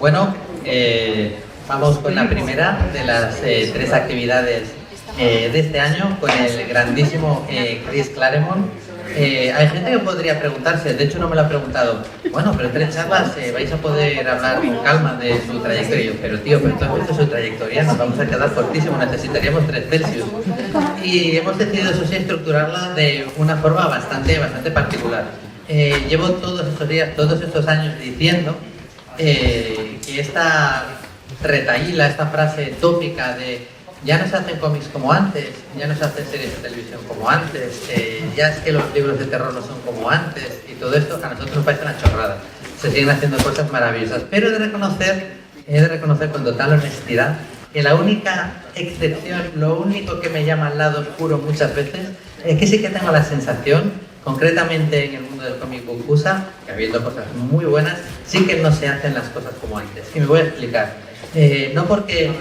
Bueno, vamos con la primera de las tres actividades de este año con el grandísimo Chris Claremont. Hay gente que podría preguntarse, de hecho no me lo ha preguntado, bueno, pero en 3 charlas vais a poder hablar con calma de su trayectoria. Y yo, pero tío, pero tú has visto su trayectoria, nos vamos a quedar cortísimo, necesitaríamos 3 Celsius. Y hemos decidido, eso sí, estructurarla de una forma bastante particular. Llevo todos estos días, todos estos años diciendo que esta retahíla, esta frase tópica de ya no se hacen cómics como antes, ya no se hacen series de televisión como antes, ya es que los libros de terror no son como antes, y todo esto a nosotros nos parece una chorrada. Se siguen haciendo cosas maravillosas, pero he de reconocer con total honestidad que la única excepción, lo único que me llama al lado oscuro muchas veces, es que sí que tengo la sensación, concretamente en el mundo del cómic book USA, que habiendo cosas muy buenas, sí que no se hacen las cosas como antes. Y me voy a explicar. No porque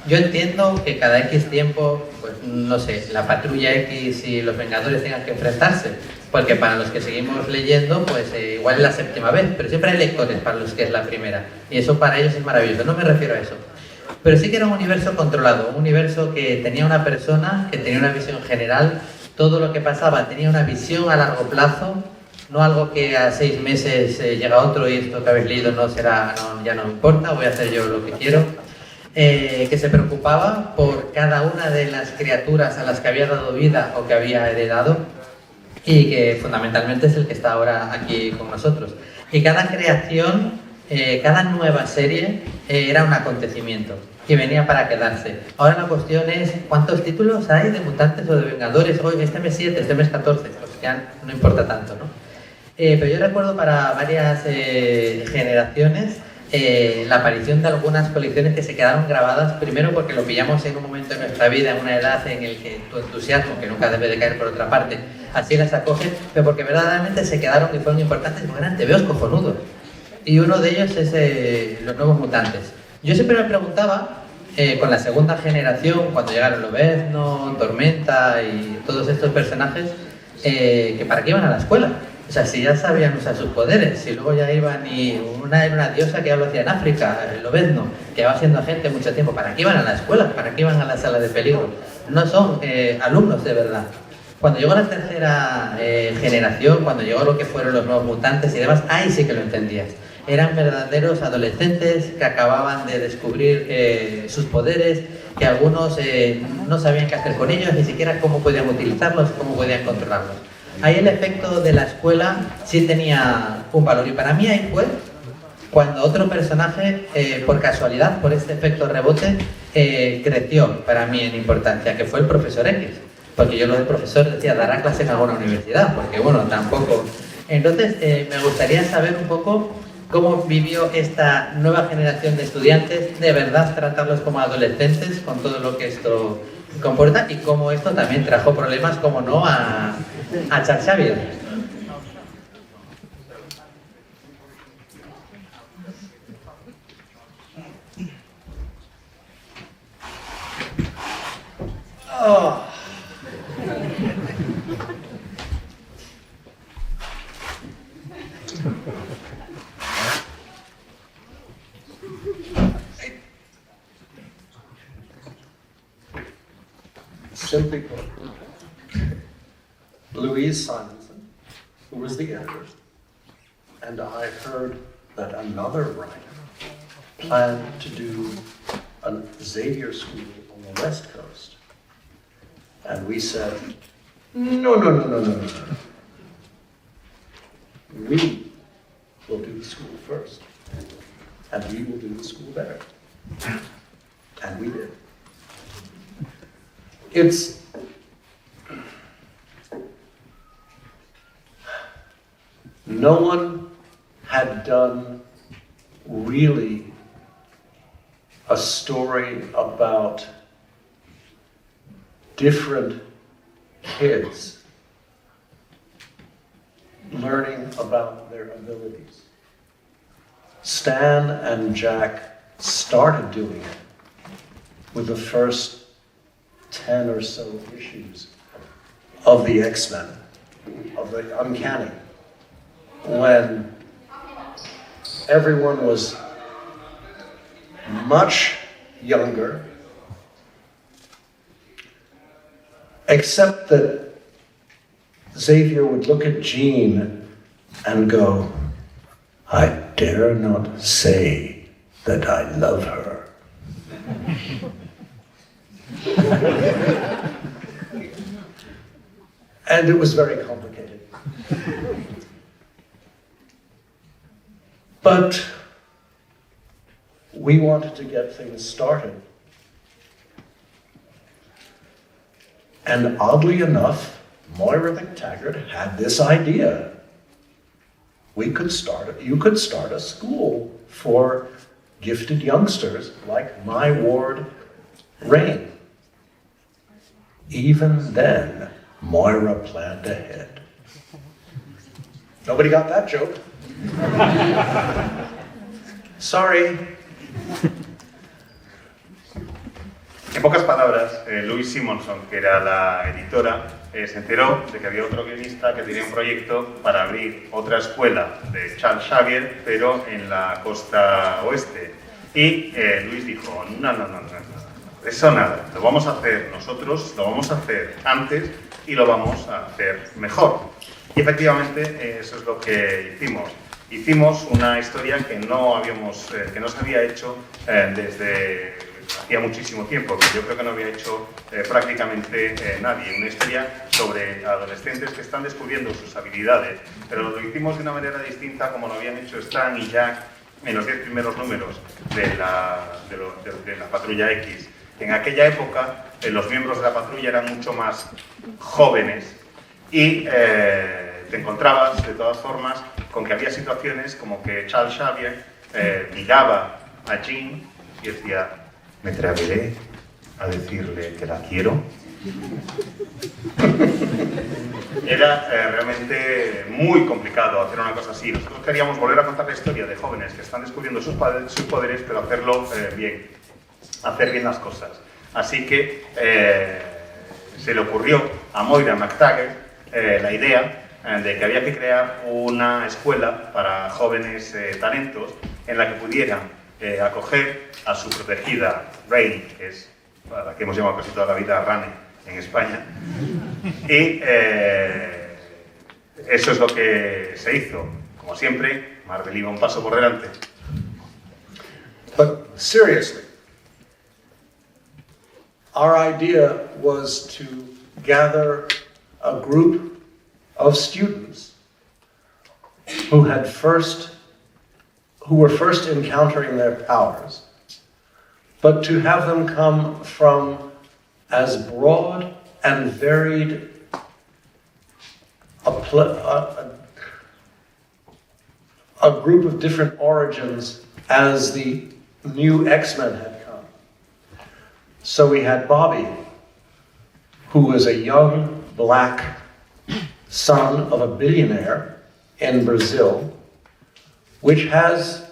yo entiendo que cada X tiempo, pues no sé, la Patrulla X y los Vengadores tengan que enfrentarse, porque para los que seguimos leyendo, pues igual es la 7ª vez, pero siempre hay lectores para los que es la primera, y eso para ellos es maravilloso, no me refiero a eso. Pero sí que era un universo controlado, un universo que tenía una persona, que tenía una visión general, todo lo que pasaba tenía una visión a largo plazo, no algo que a 6 meses llega otro y esto que habéis leído ya no me importa, voy a hacer yo lo que quiero. Que se preocupaba por cada una de las criaturas a las que había dado vida o que había heredado y que fundamentalmente es el que está ahora aquí con nosotros. Y cada creación, cada nueva serie era un acontecimiento que venía para quedarse. Ahora la cuestión es ¿cuántos títulos hay de mutantes o de vengadores? Hoy, este mes 7, este mes 14, pues ya no importa tanto, ¿no? Pero yo recuerdo para varias generaciones la aparición de algunas colecciones que se quedaron grabadas, primero porque lo pillamos en un momento de nuestra vida, en una edad en el que tu entusiasmo, que nunca debe de caer por otra parte, así las acoge, pero porque verdaderamente se quedaron y fueron importantes porque eran tebeos cojonudos. Y uno de ellos es Los Nuevos Mutantes. Yo siempre me preguntaba, con la segunda generación, cuando llegaron Lobezno, Tormenta y todos estos personajes, que para qué iban a la escuela. O sea, si ya sabían usar sus poderes, si luego ya iban y una era una diosa que ya lo hacía en África, el Lobezno, que va siendo agente mucho tiempo, ¿para qué iban a la escuela? ¿Para qué iban a la sala de peligro? No son alumnos de verdad. Cuando llegó la tercera generación, cuando llegó lo que fueron Los Nuevos Mutantes y demás, ahí sí que lo entendías. Eran verdaderos adolescentes que acababan de descubrir sus poderes, que algunos no sabían qué hacer con ellos, ni siquiera cómo podían utilizarlos, cómo podían controlarlos. Ahí el efecto de la escuela sí tenía un valor, y para mí ahí fue cuando otro personaje, por casualidad, por este efecto rebote, creció para mí en importancia, que fue el profesor X. Porque yo lo de profesor decía, dará clase en alguna universidad, porque bueno, tampoco. Entonces, me gustaría saber un poco cómo vivió esta nueva generación de estudiantes, de verdad tratarlos como adolescentes con todo lo que esto comporta y cómo esto también trajo problemas, como no, a Charles Xavier. Oh. Simply put, Louise Simonson, who was the editor, and I heard that another writer planned to do a Xavier School on the West Coast. And we said, no. We will do the school first, and we will do the school better. And we did. No one had done really a story about different kids learning about their abilities. Stan and Jack started doing it with the first 10 or so issues of the X-Men, of the Uncanny, when everyone was much younger, except that Xavier would look at Jean and go, I dare not say that I love her. And it was very complicated. But we wanted to get things started. And oddly enough, Moira McTaggart had this idea. You could start a school for gifted youngsters like my ward, Rain. Even then, Moira planned ahead. Nobody got that joke? Sorry. En pocas palabras, Louise Simonson, que era la editora, se enteró de que había otro guionista que tenía un proyecto para abrir otra escuela de Charles Xavier, pero en la costa oeste. Y Louise dijo, no, eso nada, lo vamos a hacer nosotros, lo vamos a hacer antes y lo vamos a hacer mejor. Y efectivamente eso es lo que hicimos. Hicimos una historia que no se había hecho desde hacía muchísimo tiempo, que yo creo que no había hecho prácticamente nadie. Una historia sobre adolescentes que están descubriendo sus habilidades, pero lo hicimos de una manera distinta como lo habían hecho Stan y Jack en los 10 primeros números de la Patrulla X. En aquella época los miembros de la patrulla eran mucho más jóvenes y te encontrabas de todas formas con que había situaciones como que Charles Xavier miraba a Jean y decía, ¿me atreveré a decirle que la quiero? Era realmente muy complicado hacer una cosa así. Nosotros queríamos volver a contar la historia de jóvenes que están descubriendo sus poderes, pero hacerlo bien, hacer bien las cosas. Así que se le ocurrió a Moira McTaggart la idea de que había que crear una escuela para jóvenes talentos en la que pudieran acoger a su protegida Rain, que es la que hemos llamado casi toda la vida Rane en España, y eso es lo que se hizo. Como siempre, Marvel iba un paso por delante. But seriously, our idea was to gather a group of students who were first encountering their powers, but to have them come from as broad and varied a group of different origins as the new X-Men had come. So we had Bobby, who was a young black son of a billionaire in Brazil, which has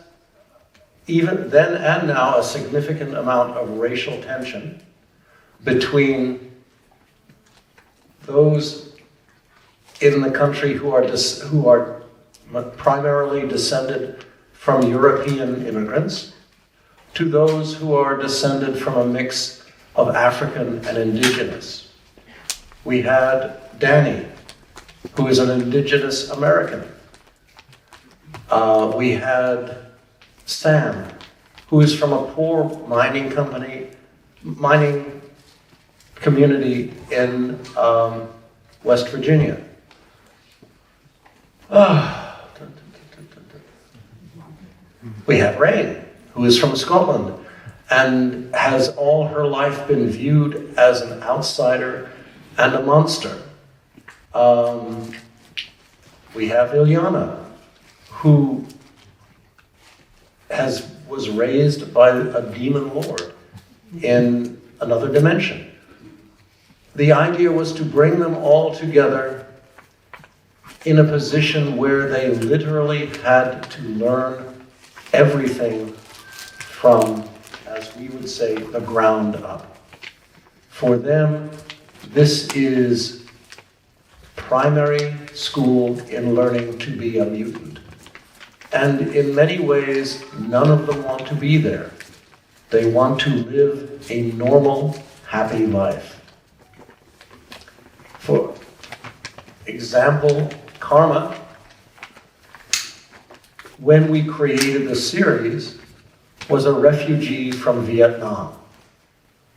even then and now a significant amount of racial tension between those in the country who are primarily descended from European immigrants to those who are descended from a mix of African and indigenous. We had Danny, who is an indigenous American. We had Sam, who is from a poor mining community in West Virginia. We have Rain, who is from Scotland and has all her life been viewed as an outsider and a monster. We have Ilyana, who was raised by a demon lord in another dimension. The idea was to bring them all together in a position where they literally had to learn everything from, as we would say, the ground up. For them, this is primary school in learning to be a mutant. And in many ways, none of them want to be there. They want to live a normal, happy life. For example, Karma, when we created the series, was a refugee from Vietnam,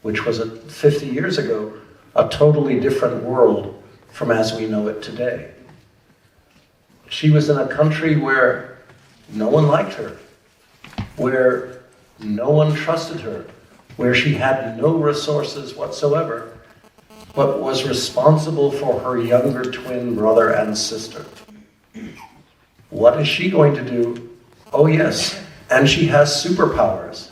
which was 50 years ago, a totally different world from as we know it today. She was in a country where no one liked her, where no one trusted her, where she had no resources whatsoever, but was responsible for her younger twin brother and sister. What is she going to do? Oh yes, and she has superpowers.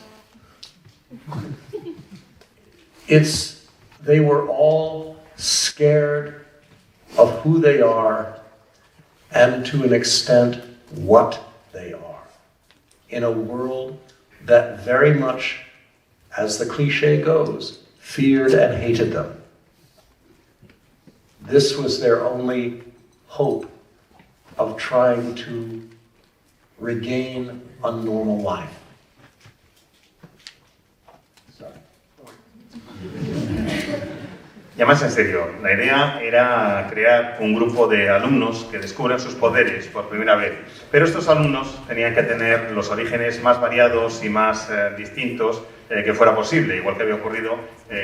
They were all scared of who they are and to an extent what they are in a world that very much, as the cliche goes, feared and hated them. This was their only hope of trying to regain a normal life. Ya más en serio, la idea era crear un grupo de alumnos que descubran sus poderes por primera vez, pero estos alumnos tenían que tener los orígenes más variados y más distintos que fuera posible, igual que había ocurrido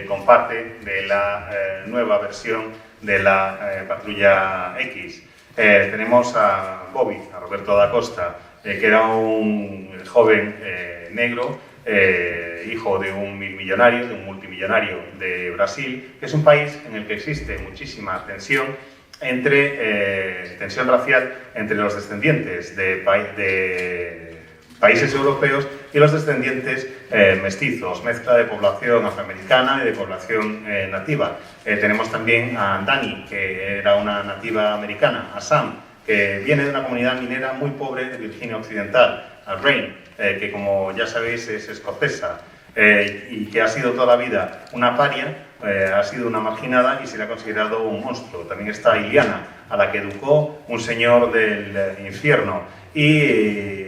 con parte de la nueva versión de la Patrulla X. Tenemos a Bobby, a Roberto da Costa, que era un joven negro, hijo de un millonario, de un multimillonario de Brasil, que es un país en el que existe muchísima tensión racial entre los descendientes de países europeos y los descendientes mestizos, mezcla de población afroamericana y de población nativa. Tenemos también a Dani, que era una nativa americana, a Sam, que viene de una comunidad minera muy pobre de Virginia Occidental, a Rain, que como ya sabéis es escocesa y que ha sido toda la vida una paria, ha sido una marginada y se le ha considerado un monstruo. También está Iliana, a la que educó un señor del infierno y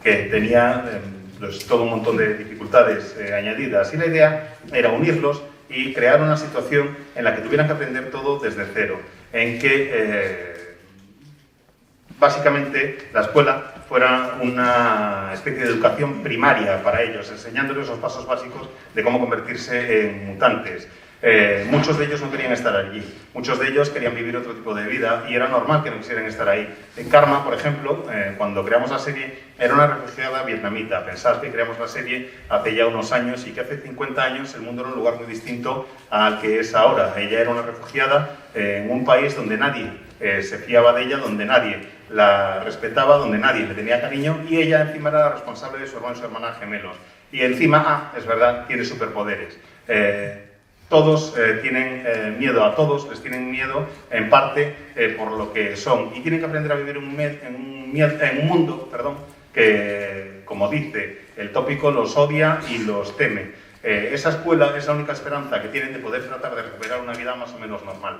que tenía todo un montón de dificultades añadidas. Y la idea era unirlos y crear una situación en la que tuvieran que aprender todo desde cero, en que básicamente la escuela fuera una especie de educación primaria para ellos, enseñándoles los pasos básicos de cómo convertirse en mutantes. Muchos de ellos no querían estar allí, muchos de ellos querían vivir otro tipo de vida y era normal que no quisieran estar ahí. Karma, por ejemplo, cuando creamos la serie, era una refugiada vietnamita. Pensad que creamos la serie hace ya unos años y que hace 50 años el mundo era un lugar muy distinto al que es ahora. Ella era una refugiada en un país donde nadie se fiaba de ella, donde nadie la respetaba, donde nadie le tenía cariño y ella encima era la responsable de su hermano y su hermana gemelos. Y encima, es verdad, tiene superpoderes. Todos tienen miedo a todos, les tienen miedo en parte por lo que son y tienen que aprender a vivir en un mundo que, como dice el tópico, los odia y los teme. Esa escuela es la única esperanza que tienen de poder tratar de recuperar una vida más o menos normal.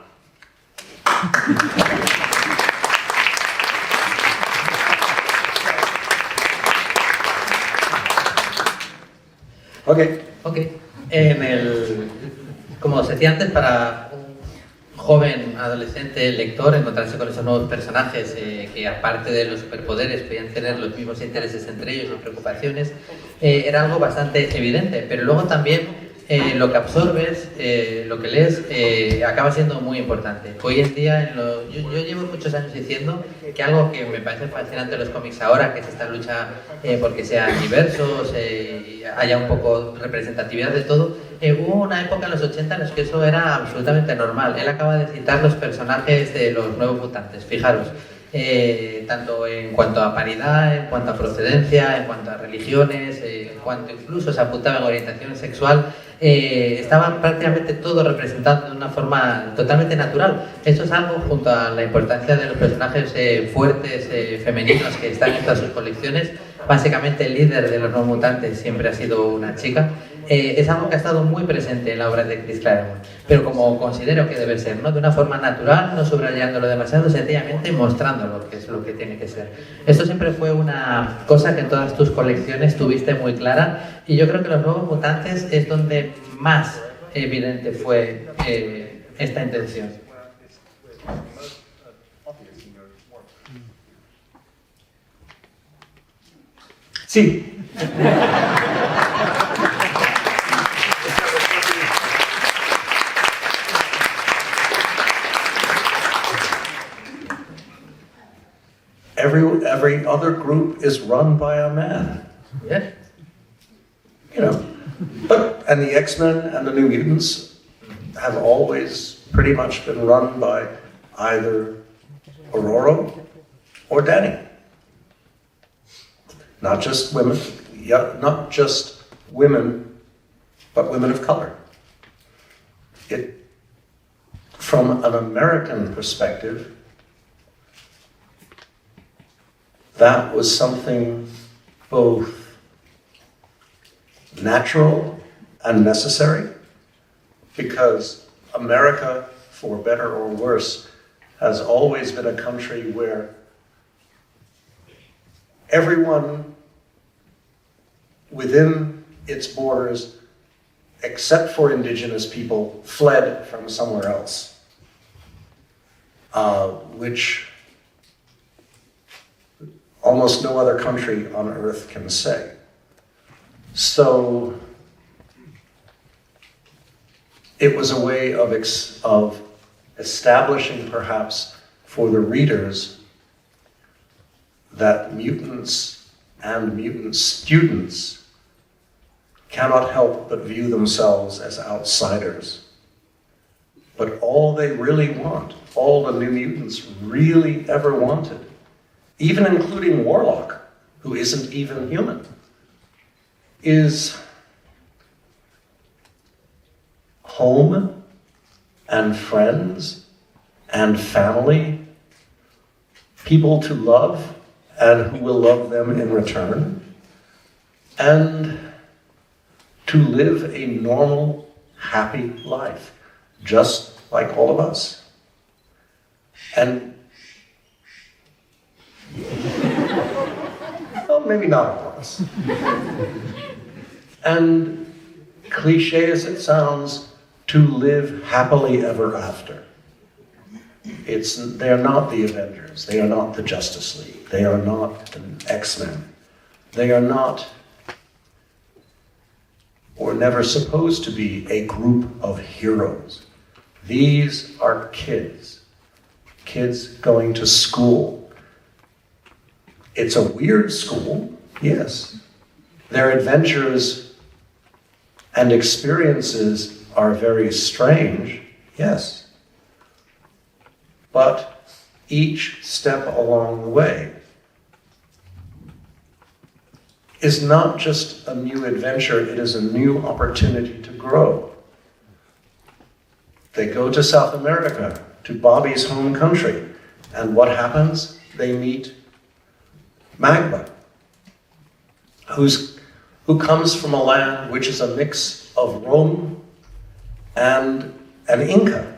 Ok. Como os decía antes, para un joven, adolescente, lector, encontrarse con esos nuevos personajes que aparte de los superpoderes podían tener los mismos intereses entre ellos y preocupaciones, era algo bastante evidente, pero luego también lo que absorbes, lo que lees, acaba siendo muy importante. Hoy en día, yo llevo muchos años diciendo que algo que me parece fascinante de los cómics ahora, que es esta lucha porque sean diversos, haya un poco representatividad de todo, hubo una época en los 80 en la que eso era absolutamente normal. Él acaba de citar los personajes de los nuevos mutantes, fijaros. Tanto en cuanto a paridad, en cuanto a procedencia, en cuanto a religiones, en cuanto incluso se apuntaba en orientación sexual, estaban prácticamente todos representados de una forma totalmente natural. Esto es algo, junto a la importancia de los personajes fuertes, femeninos que están en todas sus colecciones, básicamente el líder de los nuevos mutantes siempre ha sido una chica, es algo que ha estado muy presente en la obra de Chris Claremont, pero como considero que debe ser, ¿no? De una forma natural, no subrayándolo demasiado, sencillamente mostrándolo, que es lo que tiene que ser. Esto siempre fue una cosa que en todas tus colecciones tuviste muy clara, y yo creo que los nuevos mutantes es donde más evidente fue esta intención. Sí. Every other group is run by a man. Yes. You know, and the X-Men and the New Mutants have always pretty much been run by either Aurora or Danny. Not just women, but women of color. From an American perspective, that was something both natural and necessary, because America, for better or worse, has always been a country where everyone within its borders, except for indigenous people, fled from somewhere else, which almost no other country on earth can say. So it was a way of establishing, perhaps, for the readers that mutants and mutant students cannot help but view themselves as outsiders. But all they really want, all the New Mutants really ever wanted, even including Warlock, who isn't even human, is home and friends and family, people to love and who will love them in return, and to live a normal, happy life, just like all of us. And well, maybe not all of us. And cliche as it sounds, to live happily ever after. They're not the Avengers, they are not the Justice League, they are not the X-Men, they are not, or never supposed to be, a group of heroes. These are kids going to school. It's a weird school, yes. Their adventures and experiences are very strange, yes. But each step along the way is not just a new adventure, it is a new opportunity to grow. They go to South America, to Bobby's home country, and what happens? They meet Magma, who comes from a land which is a mix of Rome and an Inca.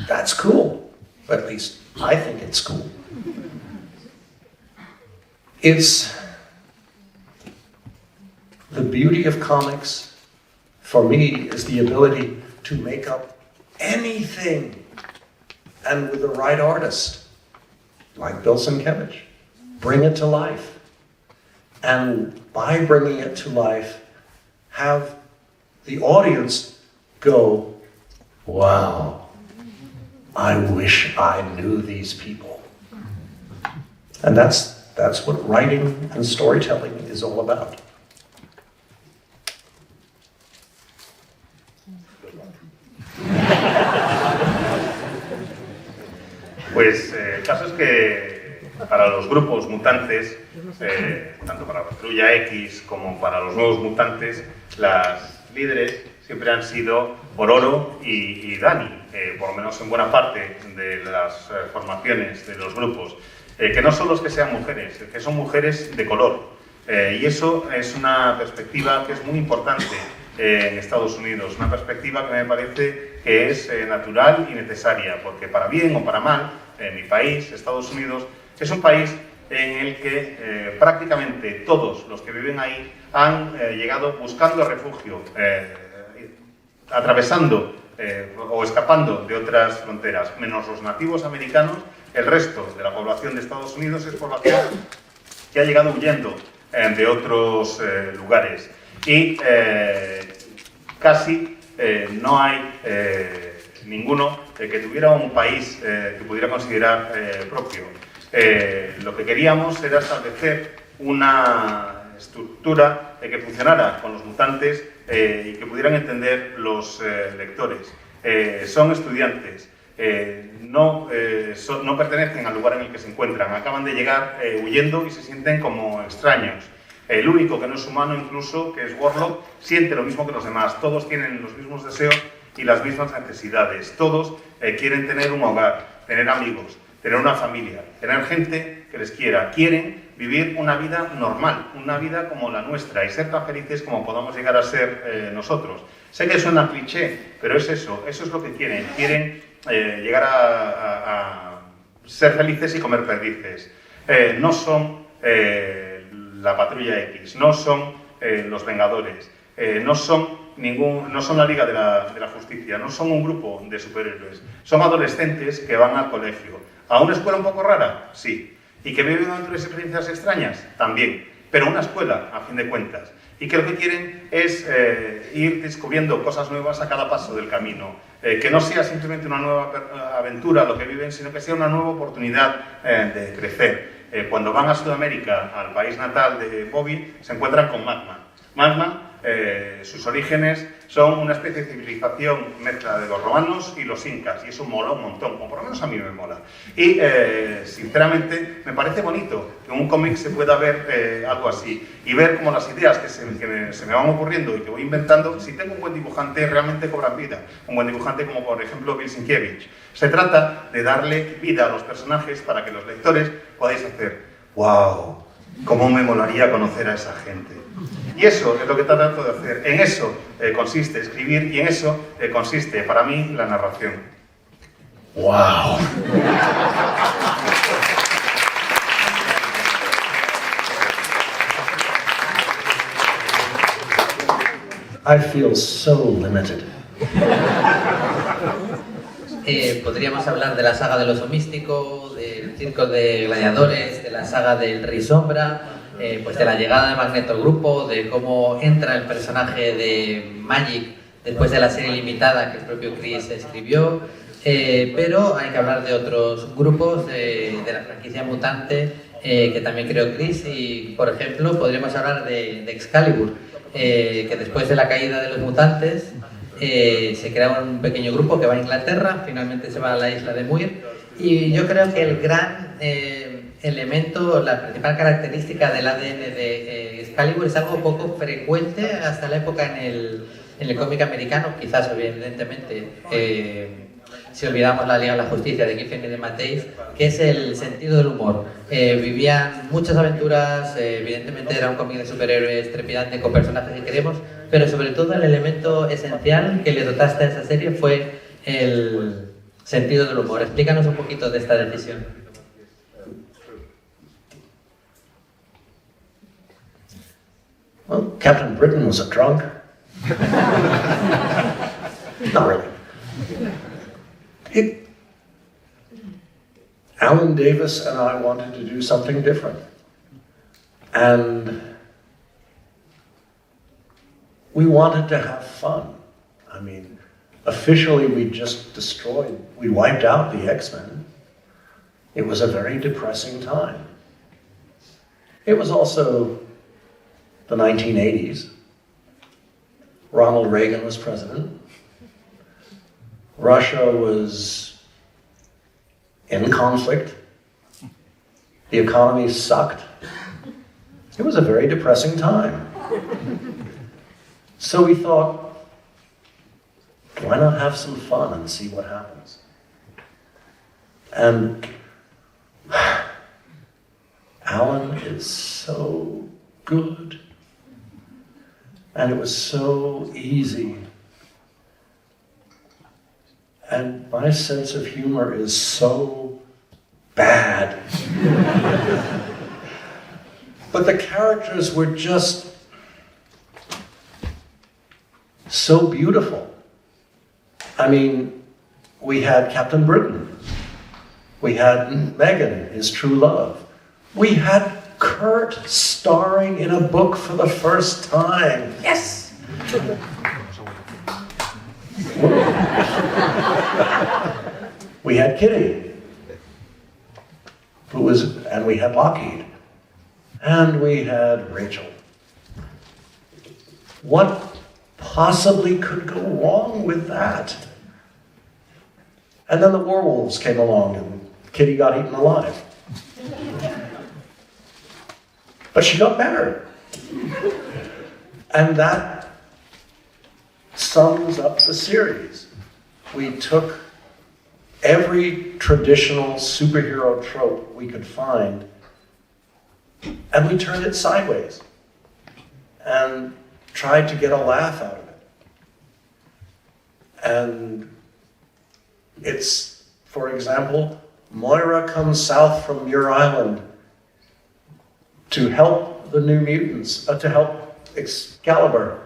That's cool, but at least I think it's cool. It's the beauty of comics, for me, is the ability to make up anything, and with the right artist, like Bill Sienkiewicz, bring it to life. And by bringing it to life, have the audience go, wow, I wish I knew these people. And that's what writing and storytelling is all about. Pues el caso es que para los grupos mutantes, tanto para Patrulla X como para los nuevos mutantes, las líderes siempre han sido Ororo y Dani, por lo menos en buena parte de las formaciones de los grupos. que no son los que sean mujeres, que son mujeres de color. Y eso es una perspectiva que es muy importante en Estados Unidos, una perspectiva que me parece que es natural y necesaria, porque para bien o para mal, mi país, Estados Unidos, es un país en el que prácticamente todos los que viven ahí han llegado buscando refugio, atravesando o escapando de otras fronteras, menos los nativos americanos. El resto de la población de Estados Unidos es población que ha llegado huyendo de otros lugares y casi no hay ninguno que tuviera un país que pudiera considerar propio. Lo que queríamos era establecer una estructura que funcionara con los mutantes y que pudieran entender los lectores. Son estudiantes, no pertenecen al lugar en el que se encuentran, acaban de llegar huyendo y se sienten como extraños. El único que no es humano, incluso, que es Warlock, siente lo mismo que los demás. Todos tienen los mismos deseos y las mismas necesidades. Todos quieren tener un hogar, tener amigos, tener una familia, tener gente que les quiera. Quieren vivir una vida normal, una vida como la nuestra y ser tan felices como podamos llegar a ser nosotros. Sé que suena cliché, pero es eso es lo que quieren. Quieren llegar a ser felices y comer perdices. No son la Patrulla X, no son los Vengadores, no son la Liga de la Justicia, no son un grupo de superhéroes. Son adolescentes que van al colegio. ¿A una escuela un poco rara? Sí. ¿Y que viven entre experiencias extrañas? También. Pero una escuela, a fin de cuentas. Y que lo que quieren es ir descubriendo cosas nuevas a cada paso del camino. Que no sea simplemente una nueva aventura lo que viven, sino que sea una nueva oportunidad de crecer. Cuando van a Sudamérica, al país natal de Bobby, se encuentran con Magma. Magma, sus orígenes son una especie de civilización mezcla de los romanos y los incas, y eso mola un montón, o por lo menos a mí me mola. Y, sinceramente, me parece bonito que en un cómic se pueda ver algo así, y ver cómo las ideas que se me van ocurriendo y que voy inventando, si tengo un buen dibujante, realmente cobran vida. Un buen dibujante como, por ejemplo, Bill Sienkiewicz. Se trata de darle vida a los personajes para que los lectores podáis hacer ¡wow! ¿Cómo me molaría conocer a esa gente? Y eso es lo que trato de hacer. En eso consiste escribir y en eso consiste, para mí, la narración. Wow. I feel so limited. Podríamos hablar de la saga del oso místico, del circo de gladiadores, de la saga del Rey Sombra, pues de la llegada de Magneto al grupo, de cómo entra el personaje de Magic después de la serie limitada que el propio Chris escribió, pero hay que hablar de otros grupos de la franquicia mutante que también creó Chris y, por ejemplo, podríamos hablar de Excalibur, que después de la caída de los mutantes se crea un pequeño grupo que va a Inglaterra, finalmente se va a la isla de Muir, y yo creo que el gran elemento, la principal característica del ADN de Excalibur es algo poco frecuente hasta la época en el cómic americano, quizás evidentemente si olvidamos la Liga de la Justicia de Giffen y de Mattheis, que es el sentido del humor. Vivían muchas aventuras, evidentemente era un cómic de superhéroes trepidante con personajes que queremos, pero sobre todo el elemento esencial que le dotaste a esa serie fue el sentido del humor. Explícanos un poquito de esta decisión. Well, Captain Britain was a drunk. Not really. Alan Davis and I wanted to do something different. And we wanted to have fun. I mean, officially we wiped out the X-Men. It was a very depressing time. It was also the 1980s. Ronald Reagan was president. Russia was in conflict. The economy sucked. It was a very depressing time. So we thought, why not have some fun and see what happens? And Alan is so good. And it was so easy. And my sense of humor is so bad. But the characters were just so beautiful. I mean, we had Captain Britain. We had Megan, his true love. We had Kurt starring in a book for the first time. Yes! We had Kitty, and we had Lockheed, and we had Rachel. What possibly could go wrong with that? And then the werewolves came along and Kitty got eaten alive. But she got better. And that sums up the series. We took every traditional superhero trope we could find and we turned it sideways and tried to get a laugh out of it. And it's, for example, Moira comes south from Muir Island to help the New Mutants, to help Excalibur.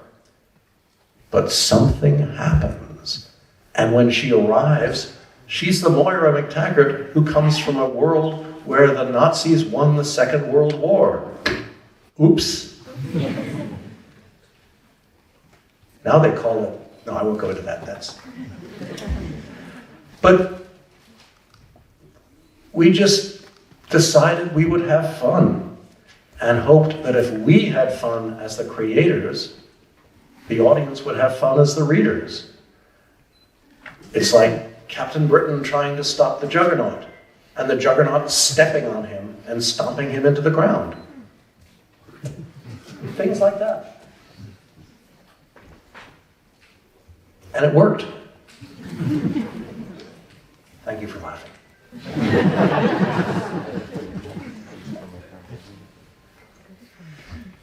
But something happens. And when she arrives, she's the Moira MacTaggert who comes from a world where the Nazis won the Second World War. Oops. Now they call it, no, I won't go into that. But we just decided we would have fun and hoped that if we had fun as the creators, the audience would have fun as the readers. It's like Captain Britain trying to stop the Juggernaut, and the Juggernaut stepping on him and stomping him into the ground. Things like that. And it worked. Thank you for laughing.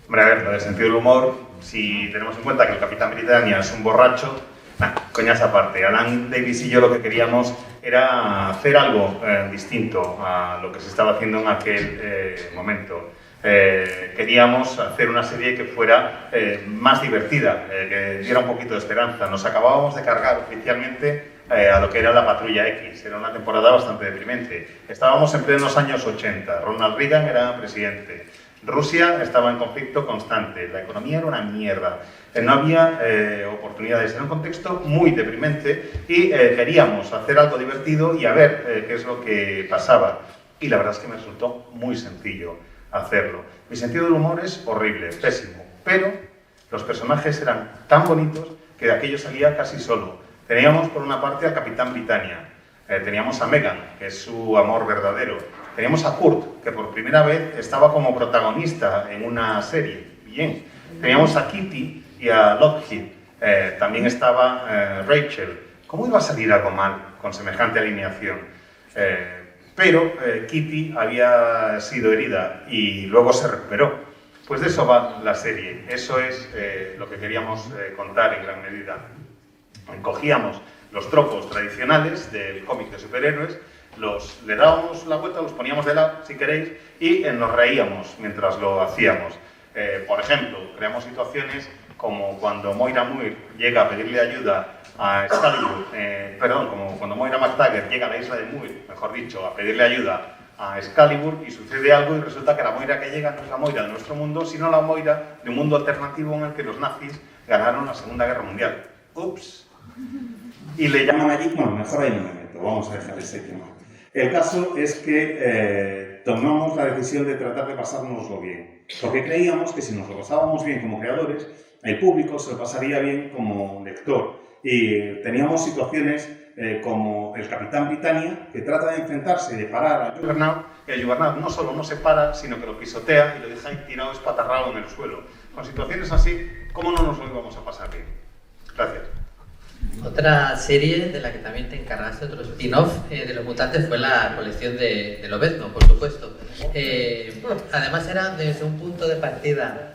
Hombre, a ver, lo del sentido del humor, si tenemos en cuenta que el Capitán Britannia es un borracho, coñas aparte, Alan Davis y yo lo que queríamos era hacer algo distinto a lo que se estaba haciendo en aquel momento. Queríamos hacer una serie que fuera más divertida, que diera un poquito de esperanza. Nos acabábamos de cargar oficialmente a lo que era la Patrulla X. Era una temporada bastante deprimente. Estábamos en plenos años 80. Ronald Reagan era presidente. Rusia estaba en conflicto constante. La economía era una mierda. No había oportunidades. Era un contexto muy deprimente y queríamos hacer algo divertido y a ver qué es lo que pasaba. Y la verdad es que me resultó muy sencillo hacerlo. Mi sentido del humor es horrible, pésimo. Pero los personajes eran tan bonitos que de aquello salía casi solo. Teníamos por una parte al Capitán Britannia, teníamos a Megan, que es su amor verdadero, teníamos a Kurt, que por primera vez estaba como protagonista en una serie, bien, teníamos a Kitty y a Lockheed, también estaba Rachel. ¿Cómo iba a salir algo mal con semejante alineación? Pero Kitty había sido herida y luego se recuperó. Pues de eso va la serie, eso es lo que queríamos contar en gran medida. Cogíamos los tropos tradicionales del cómic de superhéroes, le dábamos la vuelta, los poníamos de lado, si queréis, y nos reíamos mientras lo hacíamos. Por ejemplo, creamos situaciones como cuando Moira Muir llega a pedirle ayuda a Excalibur, como cuando Moira MacTaggert llega a la isla de Muir, mejor dicho, a pedirle ayuda a Excalibur y sucede algo y resulta que la Moira que llega no es la Moira de nuestro mundo, sino la Moira de un mundo alternativo en el que los nazis ganaron la Segunda Guerra Mundial. ¡Ups! Y le llaman allí, bueno, mejor ahí no me meto, vamos a dejar ese tema. El caso es que tomamos la decisión de tratar de pasárnoslo bien, porque creíamos que si nos lo pasábamos bien como creadores, el público se lo pasaría bien como lector. Y teníamos situaciones como el Capitán Britannia, que trata de enfrentarse y de parar a Juggernaut, y el Juggernaut no solo no se para, sino que lo pisotea y lo deja ahí tirado espatarrado en el suelo. Con situaciones así, ¿cómo no nos lo íbamos a pasar bien? Gracias. Otra serie de la que también te encargaste, otro spin-off de Los Mutantes, fue la colección de Lobezno, por supuesto. Además era desde un punto de partida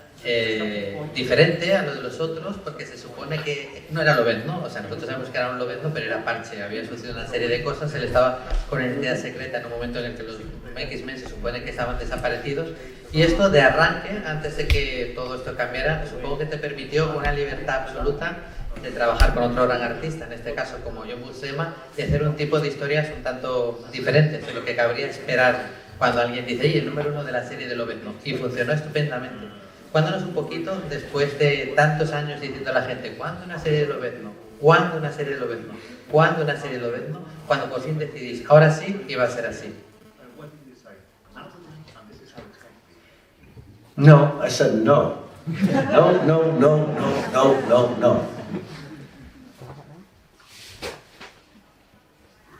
diferente a lo de los otros, porque se supone que no era Lobezno, o sea, nosotros sabemos que era un Lobezno, pero era Parche, había sucedido una serie de cosas, él estaba con identidad secreta en un momento en el que los X-Men se supone que estaban desaparecidos, y esto de arranque, antes de que todo esto cambiara, supongo que te permitió una libertad absoluta de trabajar con otro gran artista, en este caso como John Buscema, y hacer un tipo de historias un tanto diferentes de lo que cabría esperar cuando alguien dice, oye, el número 1 de la serie de Lobezno, y funcionó estupendamente. Cuéntanos un poquito, después de tantos años diciendo a la gente, ¿cuándo una serie de Lobezno? ¿Cuándo una serie de Lobezno? ¿Cuándo una serie de Lobezno? Cuando por fin decidís, ahora sí, iba a ser así. No, I said no. No, no, no, no, no, no, no.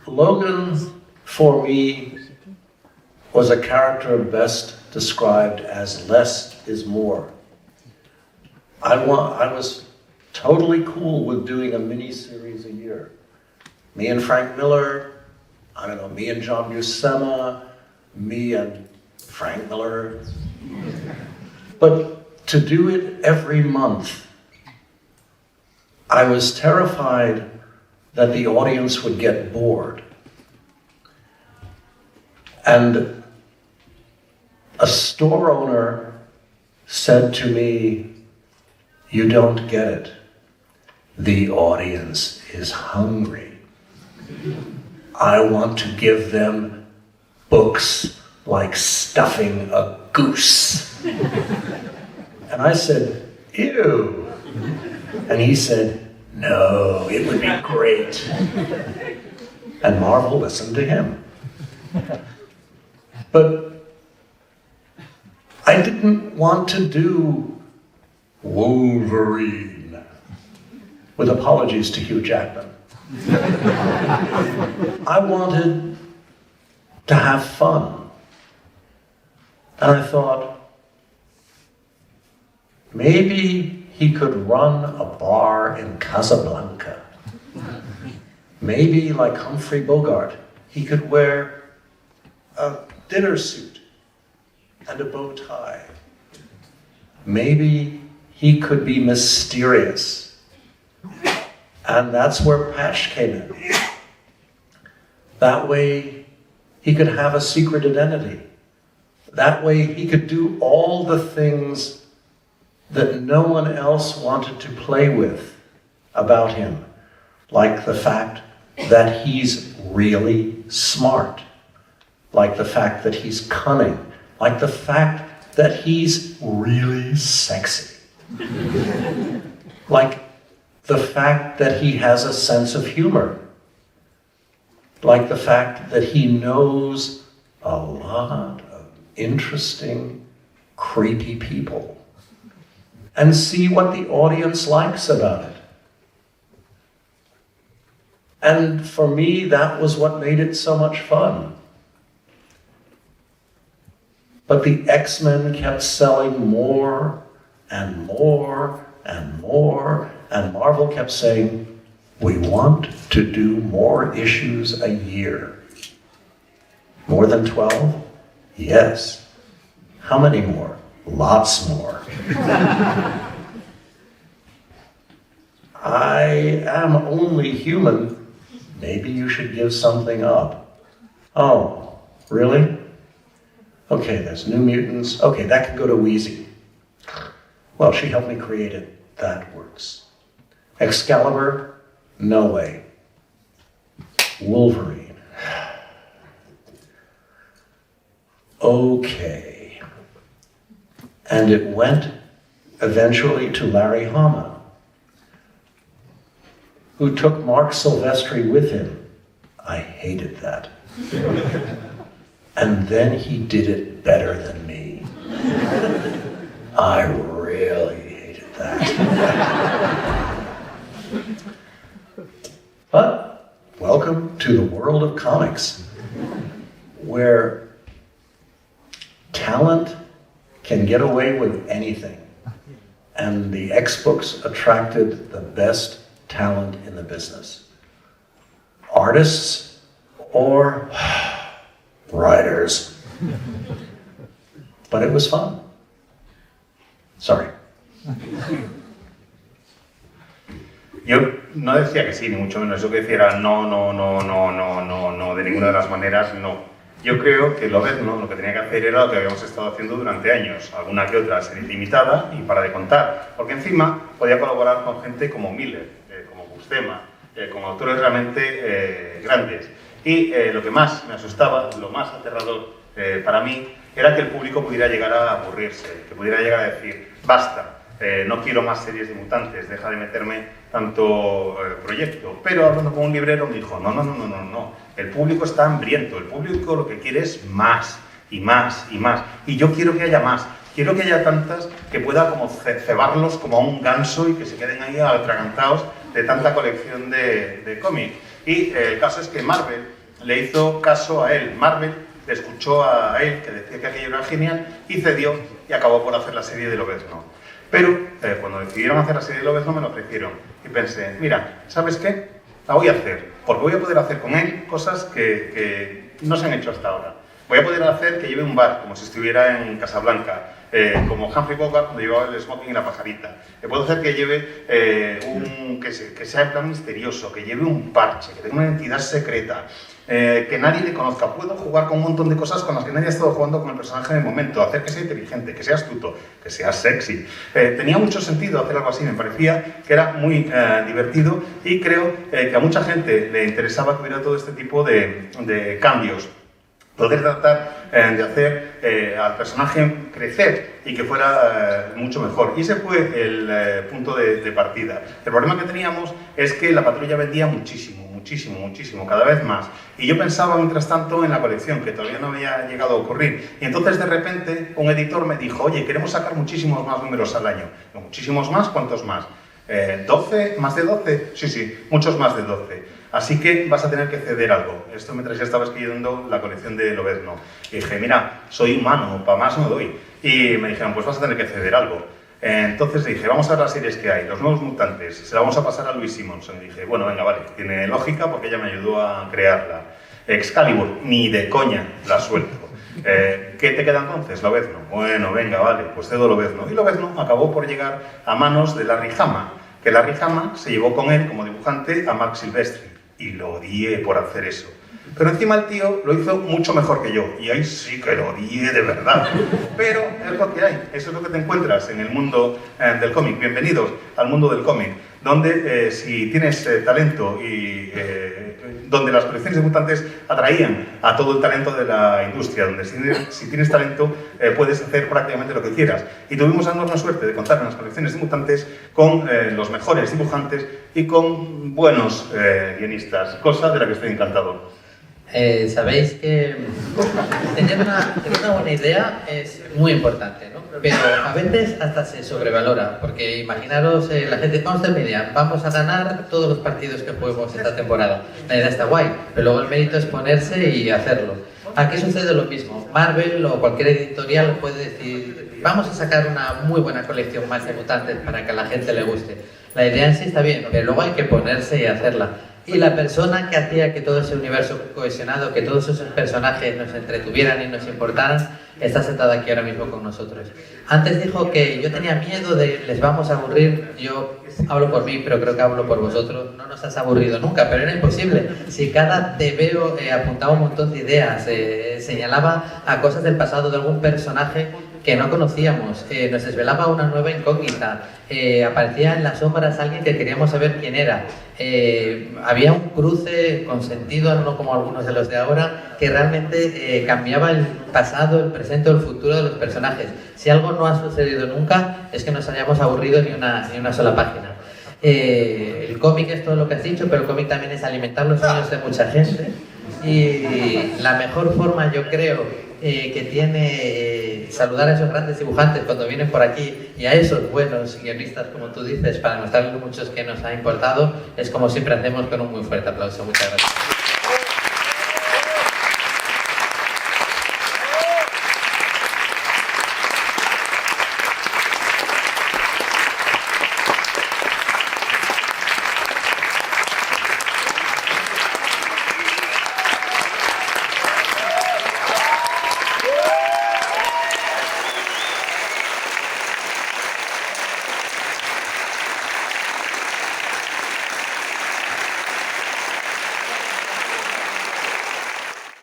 Logan, for me, was a character best described as less is more. I was totally cool with doing a mini-series a year. Me and Frank Miller, I don't know, me and John Buscema, me and Frank Miller. But to do it every month, I was terrified that the audience would get bored. And a store owner said to me, "You don't get it. The audience is hungry. I want to give them books like stuffing a goose." And I said, "Ew." And he said, "No, it would be great." And Marvel listened to him. But I didn't want to do Wolverine, with apologies to Hugh Jackman. I wanted to have fun. And I thought, maybe he could run a bar in Casablanca. Maybe, like Humphrey Bogart, he could wear a dinner suit and a bow tie. Maybe he could be mysterious. And that's where Patch came in. That way he could have a secret identity. That way he could do all the things that no one else wanted to play with about him. Like the fact that he's really smart. Like the fact that he's cunning. Like the fact that he's really sexy. Like the fact that he has a sense of humor. Like the fact that he knows a lot of interesting, creepy people. And see what the audience likes about it. And for me, that was what made it so much fun. But the X-Men kept selling more and more and more, and Marvel kept saying, "We want to do more issues a year." More than 12? Yes. How many more? Lots more. I am only human. Maybe you should give something up. Oh, really? Okay, there's New Mutants. Okay, that could go to Wheezy. Well, she helped me create it. That works. Excalibur? No way. Wolverine. Okay. And it went eventually to Larry Hama, who took Mark Silvestri with him. I hated that. And then he did it better than me. I really hated that. But welcome to the world of comics, where talent can get away with anything. And the X-Books attracted the best talent in the business. Artists or writers. But it was fun. Sorry. Yo no decía que sí, ni mucho menos. Yo que decía era no, de ninguna de las maneras, no. Yo creo que Lobezno lo que tenía que hacer era lo que habíamos estado haciendo durante años, alguna que otra serie limitada y para de contar, porque encima podía colaborar con gente como Miller, como Buscema, con autores realmente grandes. Y lo que más me asustaba, lo más aterrador para mí, era que el público pudiera llegar a aburrirse, que pudiera llegar a decir, basta, no quiero más series de mutantes, deja de meterme tanto proyecto. Pero hablando con un librero me dijo, no, el público está hambriento, el público lo que quiere es más y más y más. Y yo quiero que haya más, quiero que haya tantas que pueda como cebarlos como a un ganso y que se queden ahí atragantados de tanta colección de cómics. Y el caso es que Marvel le hizo caso a él. Marvel le escuchó a él, que decía que aquello era genial, y cedió y acabó por hacer la serie de Lobezno. Pero cuando decidieron hacer la serie de Lobezno me lo ofrecieron. Y pensé, mira, ¿sabes qué? La voy a hacer, porque voy a poder hacer con él cosas que no se han hecho hasta ahora. Voy a poder hacer que lleve un bar, como si estuviera en Casablanca, como Humphrey Bogart cuando llevaba el smoking y la pajarita. Puedo hacer que lleve que sea en plan misterioso, que lleve un parche, que tenga una identidad secreta, que nadie le conozca. Puedo jugar con un montón de cosas con las que nadie ha estado jugando con el personaje en el momento, hacer que sea inteligente, que sea astuto, que sea sexy. Tenía mucho sentido hacer algo así, me parecía que era muy divertido y creo que a mucha gente le interesaba que hubiera todo este tipo de cambios. Poder tratar de hacer al personaje crecer y que fuera mucho mejor. Y ese fue el punto de partida. El problema que teníamos es que la patrulla vendía muchísimo, cada vez más. Y yo pensaba, mientras tanto, en la colección, que todavía no había llegado a ocurrir. Y entonces, de repente, un editor me dijo, oye, queremos sacar muchísimos más números al año. ¿Muchísimos más? ¿Cuántos más? ¿12? ¿Más de 12? Sí, muchos más de 12. Así que vas a tener que ceder algo. Esto mientras ya estaba escribiendo la colección de Lobezno. Y dije, mira, soy humano, para más no doy. Y me dijeron, pues vas a tener que ceder algo. Entonces dije, vamos a ver las series que hay, Los Nuevos Mutantes, se la vamos a pasar a Louise Simonson. Y dije, bueno, venga, vale, tiene lógica porque ella me ayudó a crearla. Excalibur, ni de coña la suelto. ¿Qué te queda entonces? Lobezno. Bueno, venga, vale, pues cedo Lobezno. Y Lobezno acabó por llegar a manos de Larry Hama, que Larry Hama se llevó con él como dibujante a Mark Silvestri. Y lo odié por hacer eso. Pero encima el tío lo hizo mucho mejor que yo. Y ahí sí que lo odié de verdad. Pero es lo que hay. Eso es lo que te encuentras en el mundo del cómic. Bienvenidos al mundo del cómic. Donde si tienes talento y donde las colecciones de mutantes atraían a todo el talento de la industria. Donde si tienes talento puedes hacer prácticamente lo que quieras. Y tuvimos la enorme suerte de contar en las colecciones de mutantes con los mejores dibujantes y con buenos guionistas. Cosa de la que estoy encantado. Sabéis que tener una buena idea es muy importante, ¿no? Pero a veces hasta se sobrevalora, porque imaginaros, la gente, vamos a tener una idea, vamos a ganar todos los partidos que juguemos esta temporada. La idea está guay, pero luego el mérito es ponerse y hacerlo. Aquí sucede lo mismo. Marvel o cualquier editorial puede decir, vamos a sacar una muy buena colección más de mutantes para que a la gente le guste. La idea en sí está bien, pero luego hay que ponerse y hacerla. Y la persona que hacía que todo ese universo cohesionado, que todos esos personajes nos entretuvieran y nos importaran, está sentada aquí ahora mismo con nosotros. Antes dijo que yo tenía miedo de les vamos a aburrir. Yo hablo por mí, pero creo que hablo por vosotros. No nos has aburrido nunca, pero era imposible. Si cada TVO apuntaba un montón de ideas, señalaba a cosas del pasado de algún personaje que no conocíamos, nos desvelaba una nueva incógnita, aparecía en las sombras alguien que queríamos saber quién era, había un cruce con sentido, no como algunos de los de ahora, que realmente cambiaba el pasado, el presente o el futuro de los personajes. Si algo no ha sucedido nunca, es que nos hayamos aburrido ni una sola página. El cómic es todo lo que has dicho, pero el cómic también es alimentar los sueños de mucha gente, y la mejor forma, yo creo, que tiene saludar a esos grandes dibujantes cuando vienen por aquí y a esos buenos guionistas, como tú dices, para demostrarles muchos que nos ha importado, es como siempre hacemos, con un muy fuerte aplauso. Muchas gracias.